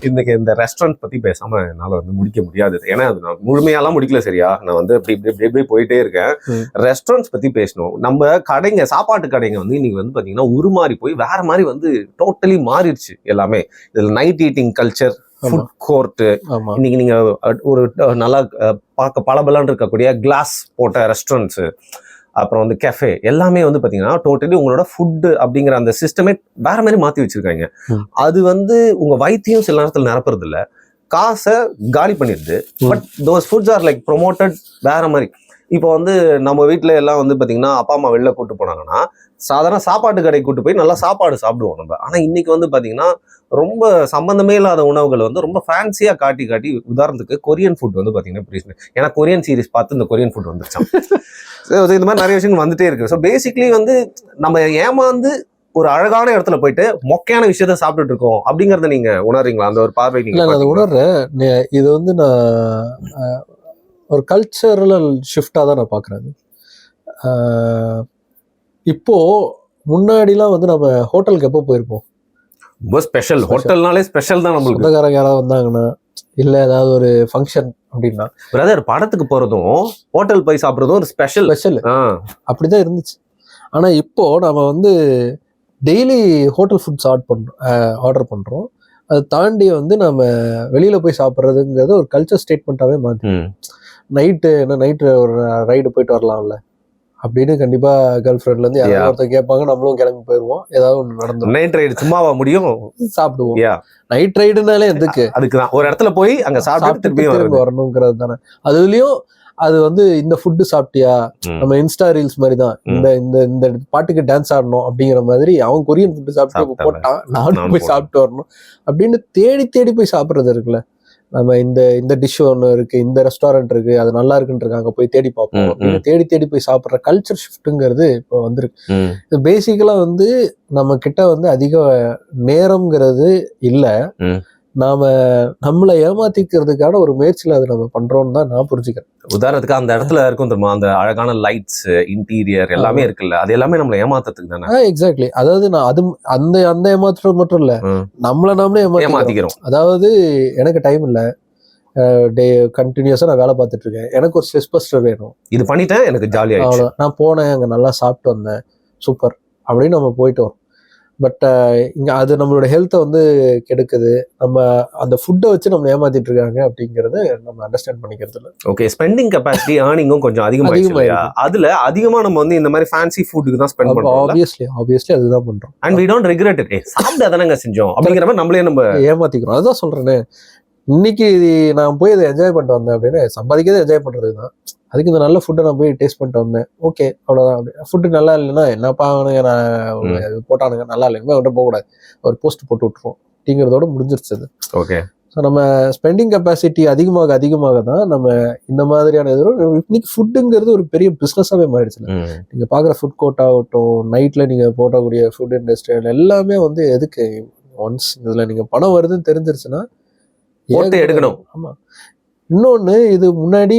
இன்னைக்கு இந்த ரெஸ்டாரண்ட் பத்தி பேசாம என்னால வந்து முடிக்க முடியாது. ஏன்னா அது நான் முழுமையாலாம் முடிக்கல சரியா. நான் வந்து இப்படி போயிட்டே இருக்கேன். ரெஸ்டாரண்ட்ஸ் பத்தி பேசணும். நம்ம கடைங்க, சாப்பாட்டு கடைங்க வந்து இன்னைக்கு வந்து பாத்தீங்கன்னா உருமாறி போய் வேற மாதிரி வந்து டோட்டலி மாறிடுச்சு எல்லாமே. இதுல night eating culture, food court, இன்னைக்கு நீங்க ஒரு நல்லா பார்க்க பளபளன்னு இருக்கக்கூடிய கிளாஸ் போட்ட ரெஸ்டாரண்ட்ஸ், அப்புறம் வந்து கெஃபே எல்லாமே வந்து பாத்தீங்கன்னா டோட்டலி உங்களோட ஃபுட் அப்படிங்கிற அந்த சிஸ்டமே வேற மாதிரி மாத்தி வச்சிருக்காங்க. அது வந்து உங்க வயிற்றையும் சில நேரத்தில் நிரப்புறது இல்ல, காசை காலி பண்ணிடுது. But those foods are like promoted வேற மாதிரி. இப்போ வந்து நம்ம வீட்டுல எல்லாம் வந்து பாத்தீங்கன்னா அப்பா அம்மா வெளில கூட்டு போனாங்கன்னா சாதாரண சாப்பாட்டு கடைக்கு கூட்டு போய் நல்லா சாப்பாடு சாப்பிடுவோம் நம்ம. ஆனா இன்னைக்கு வந்து பாத்தீங்கன்னா ரொம்ப சம்பந்தமே இல்லாத உணவுகள் வந்து ரொம்ப ஃபேன்சியா காட்டி உதாரணத்துக்கு கொரியன் ஃபுட் வந்து பாத்தீங்கன்னா, ஏன்னா கொரியன் சீரிஸ் பார்த்து இந்த கொரியன் ஃபுட் வந்துருச்சான். இந்த மாதிரி நிறைய விஷயங்கள் வந்துட்டே இருக்கு. ஸோ பேசிக்லி வந்து நம்ம ஏமாந்து ஒரு அழகான இடத்துல போயிட்டு மொக்கையான விஷயத்த சாப்பிட்டுட்டு இருக்கோம் அப்படிங்கறத நீங்க உணர்றீங்களா? அந்த ஒரு பார்வை நீங்க அதை உணர்றேன். இது வந்து நான் ஒரு கல்ச்சரல் ஷிஃப்டா தான் நான் பாக்குறேன். இப்போ முன்னாடிலாம் வந்து நம்ம ஹோட்டலுக்கு எப்போ போயிருப்போம்? ரொம்ப ஸ்பெஷல் ஹோட்டல்னாலே ஸ்பெஷல் தான். நம்மளுக்கு சொந்தக்காரங்க யாராவது வந்தாங்கன்னா, இல்ல ஏதாவது ஒரு ஃபங்க்ஷன் அப்படின்னா, பிரதர் படத்துக்கு போறதும் ஹோட்டல் போய் சாப்பிடுறதும் ஒரு ஸ்பெஷல் அப்படிதான் இருந்துச்சு. ஆனா இப்போ நம்ம வந்து டெய்லி ஹோட்டல் ஃபுட்ஸ் ஆர்டர் பண்றோம். அதை தாண்டி வந்து நம்ம வெளியில போய் சாப்பிட்றதுங்கிறது ஒரு கல்ச்சர் ஸ்டேட்மெண்ட்டாவே மாத்தி. நைட்டு ஒரு ரைடு போயிட்டு வரலாம்ல அப்படின்னு கண்டிப்பா கேர்ள் ஃப்ரெண்ட்ல இருந்து யாராவது ஒருத்தர் கேட்பாங்க, நம்மளும் கிளம்பி போயிருவோம். ஏதாவது ஒன்று நடந்துடும். நைட் ரைடு சும்மாவா முடியும்? சாப்பிடுவோம். நைட் ரைடுனாலே எதுக்கு? அதுக்குதான் ஒரு இடத்துல போய் அங்க சாப்பிட்டு திரும்பி வரணுங்கிறது தானே. அதுலயும் அது வந்து இந்த ஃபுட்டு சாப்பிட்டியா, நம்ம இன்ஸ்டா ரீல்ஸ் மாதிரி தான், இந்த பாட்டுக்கு டான்ஸ் ஆடணும் அப்படிங்கிற மாதிரி அவன் கொரியன் ஃபுட்டு சாப்பிட்டு போட்டான், நானும் போய் சாப்பிட்டு வரணும் அப்படின்னு தேடி போய் சாப்பிட்றது இருக்குல்ல. நம்ம இந்த டிஷ் ஒன்று இருக்கு, இந்த ரெஸ்டாரண்ட் இருக்கு, அது நல்லா இருக்குன்னு அங்க போய் தேடி பார்ப்போம் அப்படின்னு தேடி போய் சாப்பிட்ற கல்ச்சர் ஷிஃப்ட்டுங்கிறது இப்போ வந்திருக்கு. இது பேசிக்கலா வந்து நம்ம கிட்ட வந்து அதிக நேரம்ங்கிறது இல்லை, நம்மளை ஏமாத்திக்கிறதுக்கான ஒரு முயற்சியில அதை நம்ம பண்றோம்னு தான் நான் புரிஞ்சுக்கிறேன். உதாரணத்துக்கு அந்த இடத்துல இருக்கும் தெரியுமா, அந்த அழகான லைட்ஸ், இன்டீரியர் எல்லாமே இருக்குல்ல, அது எல்லாமே நம்மளை ஏமாத்துறதுக்கு தானே. எக்ஸாக்ட்லி. அதாவது நான் அது அந்த ஏமாத்துறது மட்டும் இல்ல, நம்மளே ஏமாத்திக்கிறோம். அதாவது எனக்கு டைம் இல்லை, கண்டினியூஸா நான் வேலை பார்த்துட்டு இருக்கேன், எனக்கு ஒரு ஸ்ட்ரெஸ் பஸ்டர் வேணும், இது பண்ணிட்டேன் எனக்கு ஜாலியா அவ்வளோ, நான் போனேன் அங்க நல்லா சாப்பிட்டு வந்தேன் சூப்பர் அப்படின்னு நம்ம போயிட்டு வரோம். பட் இங்க அது நம்மளோட ஹெல்த்தை வந்து கெடுக்குது. நம்ம அந்த ஃபுட்டை வச்சு நம்ம ஏமாத்திட்டு இருக்காங்க அப்படிங்கறத நம்ம அண்டர்ஸ்டாண்ட் பண்ணிக்கிறது இல்லை. ஓகே, ஸ்பெண்டிங் கெபாசிட்டி, ஏர்னிங்கும் கொஞ்சம் அதிகமாக அதுல அதிகமா நம்ம வந்து இந்த மாதிரி ஃபேன்சி ஃபுட்டுக்கு தான் ஸ்பெண்ட் பண்றோம். ஆப்வியஸ்லி அதுதான் பண்றோம். And we don't regret it. சாப்பிட்டு அதானங்க செஞ்சோம் அப்படிங்கிற மாதிரி நம்மளே நம்ம ஏமாத்திக்கிறோம். அதுதான் சொல்றேனே, இன்னைக்கு நான் போய் இதை என்ஜாய் பண்ணிட்டு வந்தேன் அப்படின்னு, சம்பாதிக்கிறதே என்ஜாய் பண்றது தான். அதுக்கு இந்த நல்ல ஃபுட்டை நான் போய் டேஸ்ட் பண்ணிட்டு வந்தேன், ஓகே அவ்வளோதான். ஃபுட்டு நல்லா இல்லைன்னா என்னப்பா அவனுங்க, நான் போட்டானுங்க நல்லா இல்லைன்னா அவன்கிட்ட போகக்கூடாது, ஒரு போஸ்ட் போட்டு விட்டுருவோம் அப்படிங்கிறதோட முடிஞ்சிருச்சு அது. ஓகே. ஸோ நம்ம ஸ்பெண்டிங் கெப்பாசிட்டி அதிகமாக தான் நம்ம இந்த மாதிரியான இன்னைக்கு ஃபுட்டுங்கிறது ஒரு பெரிய பிஸ்னஸாகவே மாறிடுச்சு. நீங்கள் பார்க்குற ஃபுட் கோர்ட் ஆகட்டும், நைட்டில் நீங்கள் போடக்கூடிய ஃபுட் இண்டஸ்ட்ரியல் எல்லாமே வந்து எதுக்கு, ஒன்ஸ் இதில் நீங்கள் பணம் வருதுன்னு தெரிஞ்சிருச்சுன்னா எடுக்கணும். ஆமா. இன்னொன்னு, இது முன்னாடி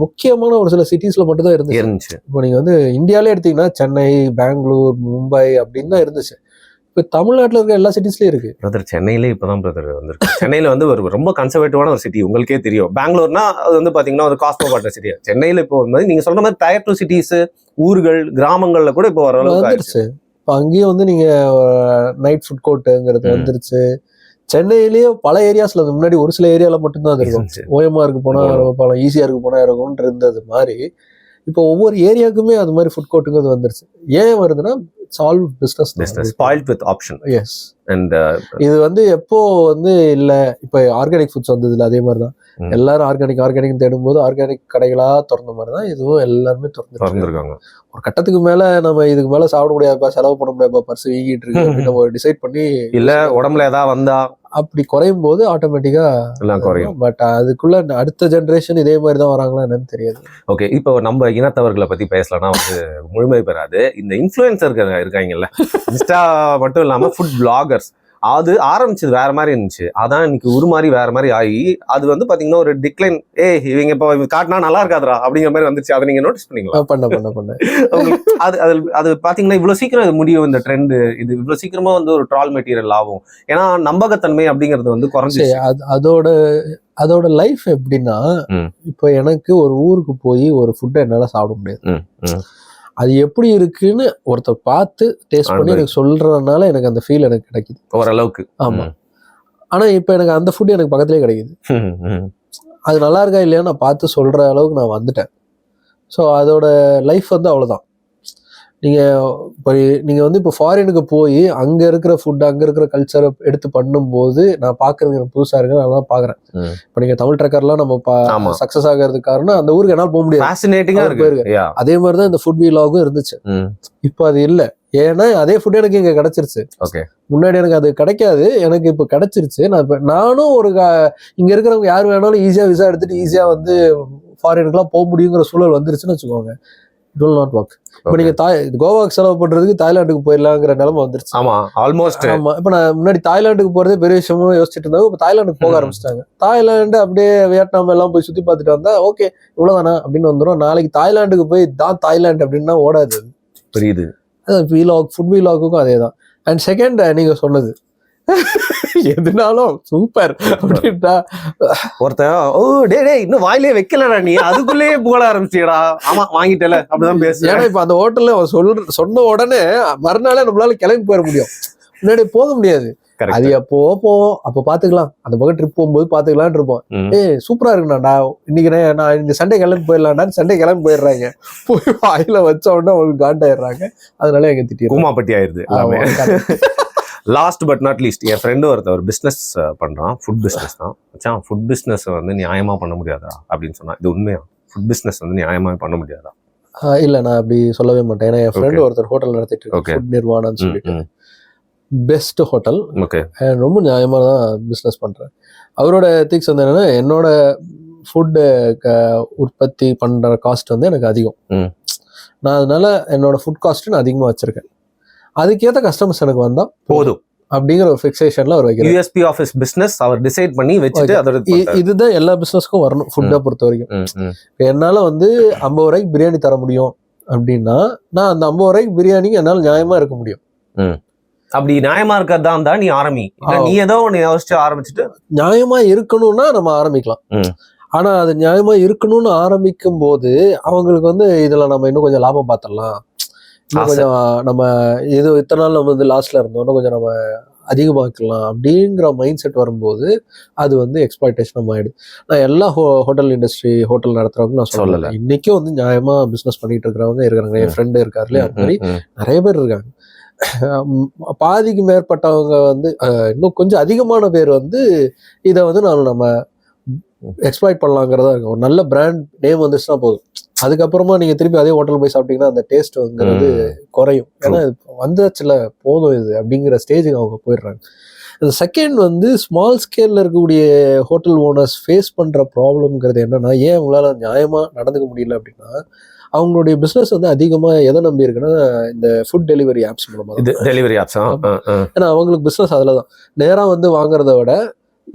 முக்கியமான ஒரு சில சிட்டிஸ்ல மட்டும் தான் இருந்துச்சு. இப்போ நீங்க வந்து இந்தியாவிலே எடுத்தீங்கன்னா சென்னை, பெங்களூர், மும்பை அப்படின்னு தான் இருந்துச்சு. இப்போ தமிழ்நாட்டில் இருக்க எல்லா சிட்டிஸ்லயும் இருக்கு. பிரதர் சென்னையிலே இப்பதான் பிரதர் வந்துருக்கு. சென்னையில வந்து ஒரு ரொம்ப கன்சர்வேட்டிவான ஒரு சிட்டி, உங்களுக்கே தெரியும். பெங்களூர்னா அது வந்து பாத்தீங்கன்னா ஒரு காஸ்மோபாலிட்டன் சிட்டி. சென்னையில இப்போ வந்து நீங்க சொல்ற மாதிரி டயர் 2 சிட்டிஸ், ஊர்கள், கிராமங்கள்ல கூட இப்போ வரளவுக்கு வந்துருச்சு. இப்போ அங்கேயும் வந்து நீங்க நைட் ஃபுட் கோர்ட்டுங்கிறது வந்துருச்சு. சென்னையிலேயே பல ஏரியாஸ்ல, முன்னாடி ஒரு சில ஏரியால மட்டும்தான் இருக்கும். ஓஎம்ஆருக்கு போனா பல, ஈசிஆருக்கு போனா இருக்கும்னு இருந்தது மாதிரி இப்போ ஒவ்வொரு ஏரியாவுக்குமே அது மாதிரி ஃபுட் கோர்ட்டுங்கிறது வந்துருச்சு. ஏன் வருதுன்னா it's all business spoiled with option. Yes. And இது வந்து எப்போ வந்து இல்ல, இப்போ ஆர்கானிக் ஃபுட்ஸ் வந்தது இல்லை, அதே மாதிரிதான் எல்லாரும் ஆர்கானிக் தேடும்போது ஆர்கானிக் கடைகளா திறந்த மாதிரிதான் இதுவும் எல்லாருமே திறந்துருக்காங்க. ஒரு கட்டத்துக்கு மேல நம்ம இதுக்கு மேல சாப்பிட முடியாதுப்பா, செலவு பண்ண முடியாதுப்பா, பர்ஸ் வீங்கிட்டு இருக்கு அப்படின்னு நம்ம டிசைட் பண்ணி, இல்ல உடம்புல ஏதாவது வந்தா அப்படி குறையும் போது ஆட்டோமேட்டிக்கா எல்லாம் குறையும். பட் அதுக்குள்ள அடுத்த ஜென்ரேஷன் இதே மாதிரி தான் வராங்களா என்னன்னு தெரியாது. ஓகே, இப்போ நம்ம இனத்தவர்களை பத்தி பேசலாம்னா வந்து முழுமை பெறாது. இந்த இன்ஃப்ளூயன்சர் இருக்காங்கல்ல, இன்ஸ்டா மட்டும் இல்லாம ஃபுட் பிளாகர்ஸ், அது ஆரம்பிச்சது வேற மாதிரி இருந்துச்சு, அதான் இன்னைக்கு உருமாறி வேற மாதிரி ஆகி அது வந்து பாத்தீங்கன்னா ஒரு டிக்ளைன். இவங்க இப்போ காட்டினா நல்லா இருக்காதுடா அப்படிங்கிற மாதிரி வந்துச்சு. அதை நீங்க நோட்டீஸ் பண்ணீங்களா? பண்ண அது அது அது பாத்தீங்கன்னா இவ்வளவு சீக்கிரம் இது முடியும், இந்த ட்ரெண்ட் இது இவ்வளவு சீக்கிரமா வந்து ஒரு ட்ரால் மெட்டீரியல் ஆகும். ஏன்னா நம்பகத்தன்மை அப்படிங்கிறது வந்து குறைஞ்சிச்சு. அதோட லைஃப் எப்படின்னா, இப்போ எனக்கு ஒரு ஊருக்கு போய் ஒரு ஃபுட்டை என்னால சாப்பிட முடியாது. அது எப்படி இருக்குன்னு ஒருத்தர் பார்த்து டேஸ்ட் பண்ணி எனக்கு சொல்றதுனால எனக்கு அந்த ஃபீல் எனக்கு கிடைக்குது ஓரளவுக்கு. ஆமா. ஆனா இப்ப எனக்கு அந்த ஃபுட் எனக்கு பக்கத்துலயே கிடைக்குது. அது நல்லா இருக்கா இல்லையா நான் பார்த்து சொல்ற அளவுக்கு நான் வந்துட்டேன். ஸோ அதோட லைஃப் வந்து அவ்வளவுதான். நீங்க வந்து இப்போ ஃபாரினுக்கு போய் அங்க இருக்கிற ஃபுட், அங்க இருக்கிற கல்ச்சரை எடுத்து பண்ணும்போது நான் பாக்குறது எனக்கு புதுசா இருக்கு, நான் தான் பாக்குறேன். இப்போ நீங்க தமிழ் ட்ரக்கர்லாம் நம்ம சக்சஸ் ஆகிறதுக்கு காரணம் அந்த ஊருக்கு என்னால போக முடியாது. அதே மாதிரிதான் இந்த ஃபுட் வீலாகும் இருந்துச்சு. இப்போ அது இல்ல. ஏன்னா அதே ஃபுட் எனக்கு இங்க கிடைச்சிருச்சு. முன்னாடி எனக்கு அது கிடைக்காது, எனக்கு இப்போ கிடைச்சிருச்சு. நானும் இங்க இருக்கிறவங்க யார் வேணாலும் ஈஸியா விசா எடுத்துட்டு ஈஸியா வந்து ஃபாரினுக்குலாம் போக முடியுங்கிற சூழல் வந்துருச்சுன்னு வச்சுக்கோங்க. It will not work. இப்போ நீங்க கோவாக்கு செலவு பண்றதுக்கு தாய்லாந்துக்கு போயிடலாங்கிற நிலைமை வந்துருச்சு. ஆமா, ஆல்மோஸ்ட். ஆமா, இப்போ நான் முன்னாடி தாய்லாந்துக்கு போறதே பெரிய விஷயமா யோசிச்சுட்டு இருந்தாங்க. இப்போ தாய்லாந்துக்கு போக ஆரம்பிச்சிட்டாங்க. தாய்லாந்து அப்படியே வியட்நாம் எல்லாம் போய் சுத்தி பார்த்துட்டு வந்தா ஓகே இவ்வளவுதானா அப்படின்னு வந்துடும். நாளைக்கு தாய்லாந்துக்கு போய் தான் தாய்லாந்து அப்படின்னா ஓடாது. புரியுது. ஃபுட் வீலாகுக்கும் அதே தான். அண்ட் செகண்ட் நீங்க சொன்னது எதுனாலும் சூப்பர் அப்படின்ட்டா ஒருத்தன் இன்னும் வாயிலே வைக்கலடா நீ அதுக்குள்ளேயே புகழ ஆரம்பிச்சியடா. ஆமா வாங்கிட்டல அப்படிதான் பேசு. ஏன்னா இப்ப அந்த ஹோட்டல்ல சொன்ன உடனே மறுநாளே நம்மளால கிளம்பி போயிட முடியும், முன்னாடி போக முடியாது. அது அப்போ போவோம், அப்ப பாத்துக்கலாம், அந்த பக்கம் ட்ரிப் போகும்போது பாத்துக்கலாம்னு இருப்போம். சூப்பரா இருக்குண்ணா இன்னைக்கு நான் இந்த சண்டே கிளம்பி போயிடலாம்டா, சண்டே கிளம்பி போயிடுறாங்க. போய் வாயில வச்ச உடனே அவங்களுக்கு காண்டாயிடுறாங்க. அதனால எங்க திட்டி கூமாப்பட்டி ஆயிடுது. Last but not least, N friend ஒரு பிஸ்னஸ் பண்றான், ஃபுட் பிஸ்னஸ் தான். மச்சான் ஃபுட் பிஸ்னஸ் வந்து நியாயமா பண்ண முடியாதா அப்படின்னு சொன்னா, இது உண்மையா? ஃபுட் பிஸ்னஸ் வந்து நியாயமா பண்ண முடியாதா? இல்ல நான் அப்படி சொல்லவே மாட்டேன். ஏன்னா என் ஃப்ரெண்டு ஒருத்தர் ஹோட்டல் நடத்திட்டு இருக்காரு, ஃபுட் நிர்வாணம்னு சொல்லிட்டு, பெஸ்ட் ஹோட்டல். ரொம்ப நியாயமா தான் பிஸ்னஸ் பண்றேன். அவரோட எத்திக்ஸ் வந்து என்னன்னா, என்னோட ஃபுட் உற்பத்தி பண்ற காஸ்ட் வந்து எனக்கு அதிகம். நான் அதனால என்னோட ஃபுட் காஸ்ட் நான் அதிகமா வச்சிருக்கேன். அதுக்கேற்ற கஸ்டமர்ஸ் எனக்கு வந்தா போதும் அப்படிங்கிற ஒரு ஃபிக்ஸேஷன்ல அவர் வைக்கிறார். யூஎஸ்பி ஆஃப் ஹிஸ் பிசினஸ் அவர் டிசைட் பண்ணி வச்சுட்டு அதோட இதுதான் எல்லா பிசினஸ்க்கும் வரணும் ஃபுட்டை பொறுத்த வரைக்கும். என்னால வந்து 50 ரூபாய்க்கு பிரியாணி தர முடியும் அப்படின்னா நான் அந்த 50 ரூபாய்க்கு பிரியாணிக்கு என்னால நியாயமா இருக்க முடியும். அப்படி நியாயமா இருக்கிறதா நீ ஆரம்பி, நீ ஏதோ ஒண்ணு யோசிச்சு ஆரம்பிச்சுட்டு நியாயமா இருக்கணும்னா நம்ம ஆரம்பிக்கலாம். ஆனா அது நியாயமா இருக்கணும்னு ஆரம்பிக்கும் போது அவங்களுக்கு வந்து இதுல நம்ம இன்னும் கொஞ்சம் லாபம் பார்த்துடலாம், கொஞ்சம் நம்ம இது இத்தனை நாள் நம்ம வந்து லாஸ்ட்ல இருந்தோம்னா கொஞ்சம் நம்ம அதிகமாக்கலாம் அப்படிங்கிற மைண்ட் செட் வரும்போது அது வந்து எக்ஸ்ப்ளாய்டேஷன் ஆயிடுது. நான் எல்லா ஹோட்டல் இண்டஸ்ட்ரி ஹோட்டல் நடத்துறவங்க நான் சொல்லலை. இன்னைக்கும் வந்து நியாயமா பிசினஸ் பண்ணிட்டு இருக்கிறவங்க இருக்காங்க. என் ஃப்ரெண்டு இருக்காருல்லையே, அது மாதிரி நிறைய பேர் இருக்காங்க. பாதிக்கு மேற்பட்டவங்க வந்து இன்னும் கொஞ்சம் அதிகமான பேர் வந்து இதை வந்து நம்ம எக்ஸ்ப்ளாய்ட் பண்ணலாங்கிறதா இருக்கு. ஒரு நல்ல பிராண்ட் நேம் வந்துச்சுன்னா போதும், அதுக்கப்புறமா நீங்க திருப்பி அதே ஹோட்டல் போய் சாப்பிட்டீங்கன்னா அந்த டேஸ்ட் வந்துங்கிறது குறையும். ஏன்னா வந்துச்சுல போதும் இது அப்படிங்கிற ஸ்டேஜுக்கு அவங்க போயிடுறாங்க. இந்த செகண்ட் வந்து ஸ்மால் ஸ்கேல்ல இருக்கக்கூடிய ஹோட்டல் ஓனர்ஸ் ஃபேஸ் பண்ற ப்ராப்ளம்ங்கிறது என்னன்னா, ஏன் அவங்களால நியாயமா நடந்துக்க முடியல அப்படின்னா, அவங்களுடைய பிசினஸ் வந்து அதிகமா எதை நம்பி இருக்குன்னா இந்த ஃபுட் டெலிவரி ஆப்ஸ் மூலமா. Delivery apps. ஏன்னா அவங்களுக்கு பிசினஸ் அதுலதான். நேரா வந்து வாங்குறத விட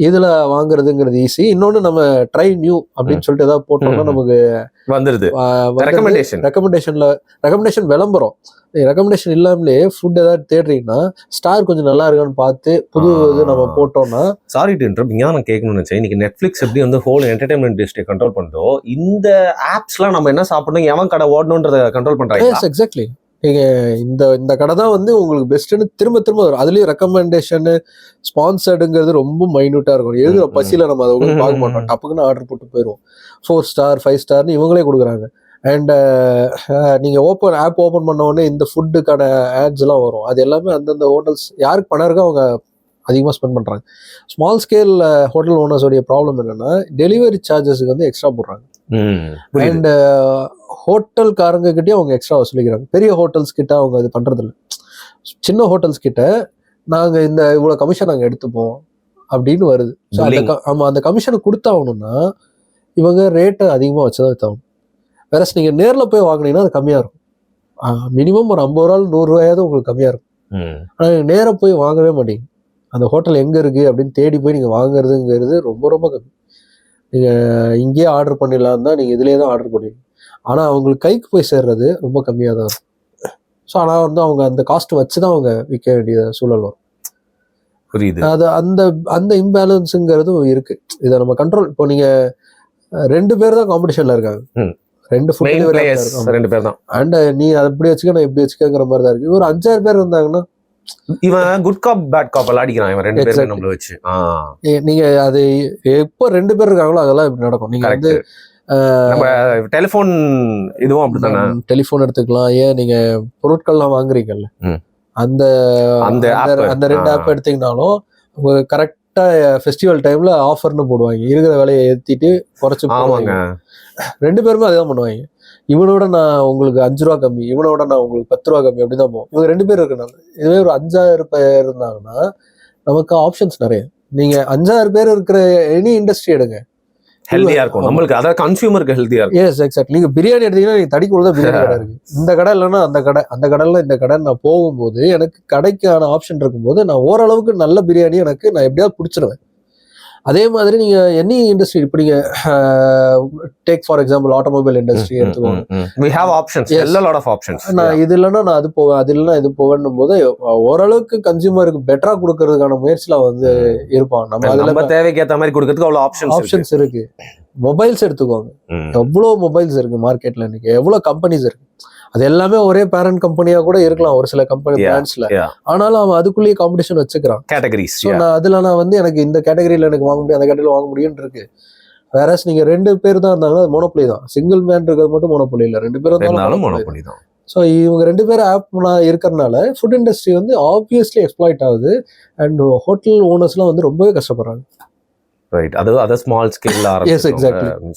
இதுல வாங்குறதுங்கிறது ஈஸி. இன்னொன்னு நம்ம ட்ரை நியூ அப்படின்னு சொல்லிட்டு ஏதாவது போட்டோம்னா நமக்கு வந்துருது ரெக்கமெண்டேஷன் விளம்பரம். ரெக்கமெண்டேஷன் இல்லாமலே ஃபுட் ஏதாவது தேடுறீங்கன்னா ஸ்டார் கொஞ்சம் நல்லா இருக்கான்னு பார்த்து புது இது நம்ம போட்டோம்னா. சாரி டு இன்டரப்ட், நான் கேட்கணும்னு நினைச்சேன். இன்னைக்கு நெட்ஃபிளிக்ஸ் எப்படி வந்து ஹோல் என்டர்டைன்மெண்ட் இண்டஸ்ட்ரி கண்ட்ரோல் பண்ணுதோ, இந்த ஆப்ஸ்லாம் நம்ம என்ன சாப்பிடணும், எவன் கடை ஓடணுன்றத கண்ட்ரோல் பண்றாங்க. எக்ஸாக்ட்லி. இந்த கடை தான் வந்து உங்களுக்கு பெஸ்ட்னு திரும்ப திரும்ப வரும். அதுலயும் ரெக்கமெண்டேஷன் ஸ்பான்சர்டுங்கிறது ரொம்ப மைன்யூட்டா இருக்கும். எழுதுற பசியில நம்ம அதை பார்க்க மாட்டோம், டப்புக்குன்னு ஆர்டர் போட்டு போயிடுவோம். 4 ஸ்டார் 5 ஸ்டார்னு இவங்களே கொடுக்குறாங்க. அண்ட் நீங்க ஆப் ஓப்பன் பண்ண உடனே இந்த ஃபுட்டுக்கான ஆட்ஸ் எல்லாம் வரும். அது எல்லாமே அந்தந்த ஹோட்டல்ஸ் யாருக்கு பணம் இருக்கோ அவங்க அதிகமாக ஸ்பெண்ட் பண்றாங்க. ஸ்மால் ஸ்கேல் ஹோட்டல் ஓனர்ஸோடைய ப்ராப்ளம் என்னன்னா, டெலிவரி சார்ஜஸுக்கு வந்து எக்ஸ்ட்ரா போடுறாங்க. அண்ட் ஹோட்டல்காரங்க கிட்டே அவங்க எக்ஸ்ட்ரா வசூலிக்கிறாங்க. பெரிய ஹோட்டல்ஸ் கிட்ட அவங்க இது பண்றது இல்லை. சின்ன ஹோட்டல்ஸ் கிட்ட நாங்க இந்த இவ்வளவு கமிஷன் நாங்க எடுத்துப்போம் அப்படின்னு வருது. அந்த கமிஷனை கொடுத்தாகணும்னா இவங்க ரேட்டை அதிகமா வச்சுதான் வித்தாகணும். வேற நீங்க நேர்ல போய் வாங்கினீங்கன்னா அது கம்மியா இருக்கும். மினிமம் ஒரு 50 ரூபா 100 ரூபாயாவது உங்களுக்கு கம்மியா இருக்கும். ஆனா நேர போய் வாங்கவே மாட்டீங்க. அந்த ஹோட்டல் எங்க இருக்கு அப்படின்னு தேடி போய் நீங்க வாங்குறதுங்கிறது ரொம்ப ரொம்ப கம்மி. நீங்க இங்கேயே ஆர்டர் பண்ணிடலாம் தான் நீங்க இதுலயே தான் ஆர்டர் பண்ணுவீங்க. ஆனா அவங்களுக்கு கைக்கு போய் சேர்றது ரொம்ப கம்மியா தான் இருக்கும். ஸோ ஆனால் வந்து அவங்க அந்த காஸ்ட் வச்சுதான் அவங்க விற்க வேண்டிய சூழல் வரும். புரியுது. அது அந்த அந்த இம்பேலன்ஸுங்கிறதும் இருக்கு. இதை நம்ம கண்ட்ரோல். இப்போ நீங்க 2 பேர் தான் காம்படிஷன்ல இருக்காங்க. 2 ஃபுட் டெலிவரி 2 பேர் தான். அண்ட் நீ அதை எப்படி வச்சுக்க நான் எப்படி வச்சுக்கங்கிற மாதிரி தான் இருக்கு. ஒரு 5-6 பேர் இருந்தாங்கன்னா இவன் குட் காப் பேட் காப் அடிக்கிறான். இவன் 2 பேரும் நம்மள வச்சு நீங்க அது எப்போ 2 பேர் இருக்காங்களோ அதெல்லாம் இப்படி நடக்கும். நீங்க வந்து நம்ம டெலிஃபோன் இதுவும் அப்படித்தானே. டெலிஃபோன் எடுத்துக்கலாம். ஏன் நீங்க பொருட்கள்லாம் வாங்குறீங்கல்ல, அந்த அந்த 2 ஆப் எடுத்தீங்கனாலும் கரெக்டா ஃபெஸ்டிவல் டைம்ல ஆஃபர்னு போடுவாங்க. இருக்கிற விலையை ஏற்றிட்டு குறைச்சு போடுவாங்க. 2 பேருமே அதே தான் பண்ணுவாங்க. இவனோட நான் உங்களுக்கு 5 ரூபா கம்மி, இவனோட நான் உங்களுக்கு 10 ரூபா கம்மி, அப்படிதான் போகும். இவங்க 2 பேர் இருக்கனால. இதுவே ஒரு 5,000 பேர் இருந்தாங்கன்னா நமக்கு ஆப்ஷன்ஸ் நிறைய. நீங்க 5,000 பேர் இருக்கிற எனி இண்டஸ்ட்ரி எடுங்க, ஹெல்தியா இருக்கும் நம்மளுக்கு. அதாவது கன்சியூமருக்கு ஹெல்தியா இருக்கும். Yes exact. நீங்க பிரியாணி எடுத்தீங்கன்னா நீங்க தடிக்குள்ள தான் பிரியாணி கடை இருக்கு. இந்த கடை இல்லைன்னா அந்த கடை, அந்த கடையில் இந்த கடை. நான் போகும்போது எனக்கு கடைக்கான ஆப்ஷன் இருக்கும்போது நான் ஓரளவுக்கு நல்ல பிரியாணி எனக்கு நான் எப்படியாவது பிடிச்சிருவேன். அதே மாதிரி நீங்க எனி இண்டஸ்ட்ரி, இப்போ நீங்க take for example automobile industry எடுத்துக்கோங்க. we have options, a lot of options. நான் இது இல்லைன்னா நான் அது போவேன், அது இல்லைன்னா இது போவேன்னும் போது ஓரளவுக்கு கன்சியூமருக்கு பெட்டரா கொடுக்கறதுக்கான முயற்சியில வந்து இருப்பான். நம்ம தேவைக்கு ஏற்ற மாதிரி கொடுக்கறதுக்கு அவ்வளவு ஆப்ஷன்ஸ் இருக்கு. மொபைல்ஸ் எடுத்துக்கோங்க, எவ்வளவு மொபைல்ஸ் இருக்கு மார்க்கெட்ல இன்னைக்கு, எவ்வளவு கம்பெனிஸ் இருக்கு. அது எல்லாமே ஒரே பேரண்ட் கம்பெனியா கூட இருக்கலாம் ஒரு சில கம்பெனி பிராண்ட்ஸ்ல. ஆனாலும் அவன் அதுக்குள்ளேயே காம்படிஷன் வச்சுக்கிறான், கேட்டகரிஸ். அதுல நான் வந்து எனக்கு இந்த கேட்டகரியில எனக்கு வாங்க முடியும், அந்த கேட்டகரியில வாங்க முடியும்னு இருக்கு. வேற நீங்க 2 பேர் தான் இருந்தாங்கன்னா மோனோபொலி தான். சிங்கிள் மேன் இருக்கிறது மட்டும் மோனோபொலி இல்ல, 2 பேரும் இருந்தாலும் மோனோபொலி தான். ஸோ இவங்க 2 பேரும் ஆப் இருக்கிறதுனால ஃபுட் இண்டஸ்ட்ரி வந்து ஆப்வியஸ்லி எக்ஸ்ப்ளாய்ட் ஆகுது. அண்ட் ஹோட்டல் ஓனர்ஸ்லாம் வந்து ரொம்பவே கஷ்டப்படுறாங்க. ரைட். அது ஸ்மால் ஸ்கேல்ல ஆரம்பிச்சு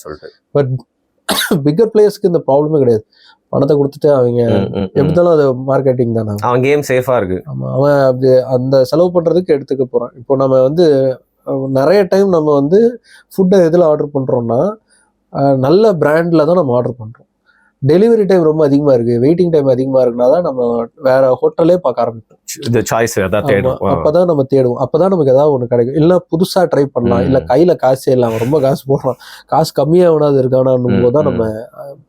சொல்லிட்டு. பட் பிக்கர் பிளேயர்ஸ்க்கு இந்த ப்ராப்ளமே கிடையாது. பணத்தை கொடுத்துட்டு அவங்க எப்படினாலும் அது மார்க்கெட்டிங் தானே, அவன் கேம் சேஃபா இருக்கு. ஆமா, அவன் அப்படி அந்த செலவு பண்றதுக்கு எடுத்துக்க போறான். இப்போ நம்ம வந்து நிறைய டைம் நம்ம வந்து ஃபுட்டை எதில் ஆர்டர் பண்றோம்னா நல்ல பிராண்ட்ல தான் நம்ம ஆர்டர் பண்றோம். டெலிவரி டைம் ரொம்ப அதிகமா இருக்கு, வெயிட்டிங் டைம் அதிகமா இருக்குன்னா தான் நம்ம வேற ஹோட்டலே பார்க்க ஆரம்பிப்போம். அப்பதான் நம்ம தேடுவோம். அப்பதான் நமக்கு ஏதாவது ஒண்ணு கிடைக்கும். இல்ல புதுசா ட்ரை பண்ணலாம், இல்ல கையில காசே இல்லாம ரொம்ப காசு போடலாம், காசு கம்மியா எவனாவது இருக்கானான்னும் போதுதான் நம்ம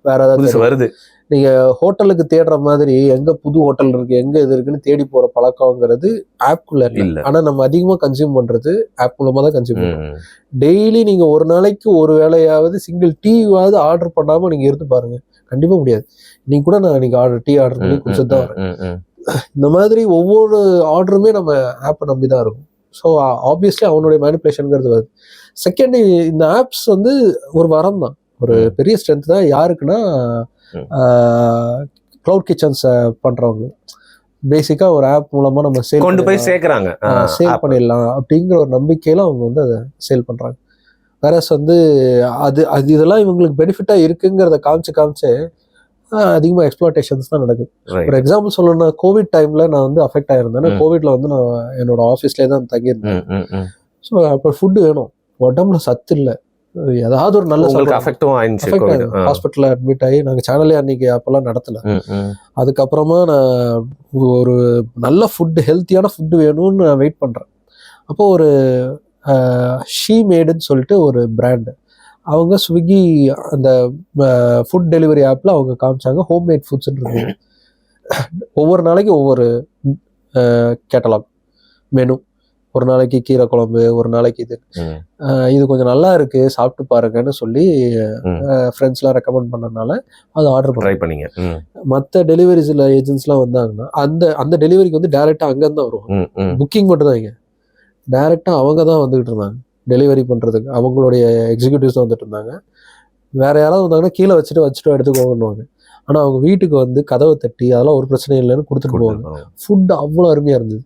வேற ஏதாவது வருது. நீங்க ஹோட்டலுக்கு தேடுற மாதிரி எங்க புது ஹோட்டல் இருக்கு, எங்க இது இருக்குன்னு தேடி போற பழக்கம்ங்கிறது ஆப்குள்ள இல்ல. ஆனா நம்ம அதிகமா கன்சியூம் பண்றது ஆப் மூலமா தான் கன்சியூம் பண்றோம். டெய்லி நீங்க ஒரு நாளைக்கு ஒரு வேளையாவது சிங்கிள் டீவாவது ஆர்டர் பண்ணாம நீங்க இருந்து பாருங்க, கண்டிப்பா முடியாது. நீங்க கூட நான் இன்னைக்கு டீ ஆர்டர் பண்ணி குடிச்சது தான் வரேன். இந்த மாதிரி ஒவ்வொரு ஆர்டருமே நம்ம ஆப்பை நம்பி தான் இருக்கும். ஸோ ஆப்வியஸ்லி அவனுடைய மேனிபுலேஷனுங்கிறது வருது. செகண்ட், இந்த ஆப்ஸ் வந்து ஒரு வரம் தான், ஒரு பெரிய ஸ்ட்ரென்த் தான். யாருக்குன்னா கிளவுட் கிச்சன்ஸ் பண்றவங்க பேசிக்கா ஒரு ஆப் மூலமா நம்ம கொண்டு போய் சேர்க்கறாங்க, சேல் பண்ணிடலாம் அப்படிங்கிற ஒரு நம்பிக்கையில அவங்க வந்து அதை சேல் பண்றாங்க. வேற வந்து அது இதெல்லாம் இவங்களுக்கு பெனிஃபிட்டா இருக்குங்கிறத காமிச்சு அதிகமா எக்ஸ்ப்ளாய்டேஷன்ஸ் தான் நடக்குது. ஒரு எக்ஸாம்பிள் சொல்லணும்னா, கோவிட் டைம்ல நான் வந்து அஃபெக்ட் ஆயிருந்தேன். கோவிட்ல வந்து நான் என்னோட ஆஃபீஸ்லேயே தான் தங்கியிருந்தேன். ஸோ அப்போ ஃபுட்டு வேணும், உடம்புல சத்து இல்லை, ஏதாவது ஒரு நல்ல ஹாஸ்பிட்டல்ல அட்மிட் ஆகி நாங்கள் சேனலே அன்னைக்கு அப்பெல்லாம் நடத்தல. அதுக்கப்புறமா நான் ஒரு நல்ல ஃபுட்டு, ஹெல்த்தியான ஃபுட்டு வேணும்னு நான் வெயிட் பண்றேன். அப்போ ஒரு ஷீ மேடுன்னு சொல்லிட்டு ஒரு பிராண்டு, அவங்க ஸ்விக்கி அந்த ஃபுட் டெலிவரி ஆப்ல அவங்க காமிச்சாங்க ஹோம்மேட் ஃபுட்ஸ்ன்றது. ஒவ்வொரு நாளைக்கு ஒவ்வொரு கேட்டலாக் மெனு. ஒரு நாளைக்கு கீரை குழம்பு, ஒரு நாளைக்கு இது கொஞ்சம் நல்லா இருக்கு சாப்பிட்டு பாருங்கன்னு சொல்லி ஃப்ரெண்ட்ஸ்லாம் ரெக்கமெண்ட் பண்ணனால அது ஆர்டர் ட்ரை பண்ணிங்க. மற்ற டெலிவரிஸ்ல ஏஜென்ட்ஸ்லாம் வந்தாங்கன்னா அந்த டெலிவரிக்கு வந்து டைரக்டா அங்கேருந்து தான் வருவாங்க. புக்கிங் மட்டும் தான். இங்க டைரக்டா அவங்க தான் வந்துகிட்டு இருந்தாங்க டெலிவரி பண்றதுக்கு. அவங்களுடைய எக்ஸிக்யூட்டிவ்ஸ் தான் வந்துட்டு இருந்தாங்க. வேற யாராவது வந்தாங்கன்னா கீழே வச்சுட்டு எடுத்துக்கோங்கன்னுவாங்க. ஆனா அவங்க வீட்டுக்கு வந்து கதவை தட்டி அதெல்லாம் ஒரு பிரச்சனை இல்லைன்னு கொடுத்துட்டு போவாங்க. ஃபுட் அவ்வளோ அருமையா இருந்தது.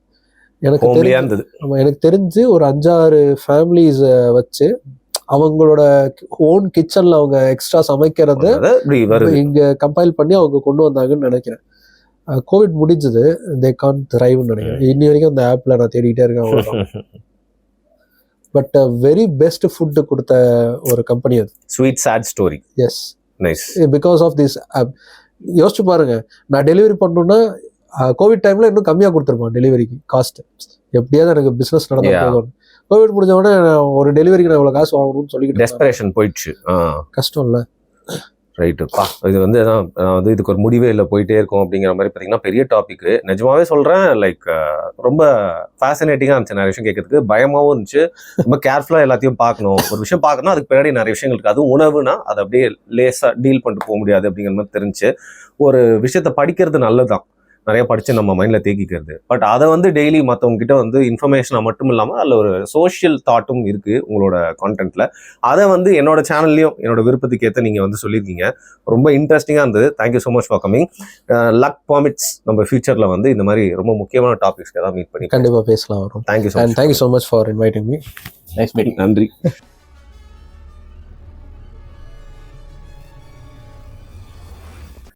எனக்கு தெரிஞ்சு ஒரு 5-6 ஃபேமிலிஸ் வச்சு அவங்களோட ஓன் கிச்சன்ல அவங்க எக்ஸ்ட்ரா சமைக்கிறத இங்க கம்பைல் பண்ணி அவங்க கொண்டு வந்தாங்கன்னு நினைக்கிறேன். கோவிட் முடிஞ்சது, தே கான்ட் த்ரைவ்னு நினைக்கிறேன். இன்னி வரைக்கும் அந்த ஆப்ல நான் தேடிக்கிட்டே இருக்கேன். பட் வெரி பெஸ்ட் ஃபுட் கொடுத்த ஒரு கம்பெனி அது. Sweet sad story. Yes, nice. Because of this app. யோசிச்சு பாருங்க, நான் டெலிவரி பண்ணணும்னா கோவிட் டைம்ல இன்னும் கம்மியா கொடுத்துருப்பான் டெலிவரிக்கு காஸ்ட். எப்படியாவது எனக்கு பிசினஸ் நடந்தா Yeah. போதும். கோவிட் முடிஞ்ச உடனே ஒரு டெலிவரிக்கு நான் இவ்வளவு காசு வாங்கணும்னு சொல்லிக்கிட்டு டெஸ்பரேஷன் போயிடுச்சு. கஷ்டம் இல்ல. ரைட்டுப்பா. இது வந்து நான் வந்து இதுக்கு ஒரு முடிவே இல்லை, போயிட்டே இருக்கும் அப்படிங்கிற மாதிரி பார்த்தீங்கன்னா பெரிய டாபிக். நிஜமாவே சொல்கிறேன், லைக் ரொம்ப ஃபேசினேட்டிங்காக இருந்துச்சு. நிறைய விஷயம் கேட்கறதுக்கு பயமாகவும் இருந்துச்சு. ரொம்ப கேர்ஃபுல்லாக எல்லாத்தையும் பார்க்கணும். ஒரு விஷயம் பார்க்கணும், அதுக்கு பின்னாடி நிறைய விஷயங்கள் இருக்குது. அதுவும் உணவுனா அதை அப்படியே லேசாக டீல் பண்ணிட்டு போக முடியாது அப்படிங்கிற மாதிரி தெரிஞ்சு. ஒரு விஷயத்தை படிக்கிறது நல்லதுதான், நிறைய படித்து நம்ம மைண்டில் தேக்கிக்கிறது. பட் அதை வந்து டெய்லி மற்றவங்க கிட்ட வந்து இன்ஃபர்மேஷனாக மட்டும் இல்லாமல் அதில் ஒரு சோஷியல் தாட்டும் இருக்குது உங்களோட கான்டென்ட்டில். அதை வந்து என்னோட சேனல்லையும் என்னோட விருப்பத்துக்கு ஏற்ற நீங்கள் வந்து சொல்லியிருக்கீங்க. ரொம்ப இன்ட்ரெஸ்டிங்காக இருந்தது. Thank you so much for coming. Luck permits நம்ம ஃபியூச்சரில் வந்து இந்த மாதிரி ரொம்ப முக்கியமான டாபிக்ஸ்க்கு தான் மீட் பண்ணி கண்டிப்பாக பேசலாம் வரும். Thank you so much. Thank you so much for inviting me. Nice meeting. நன்றி.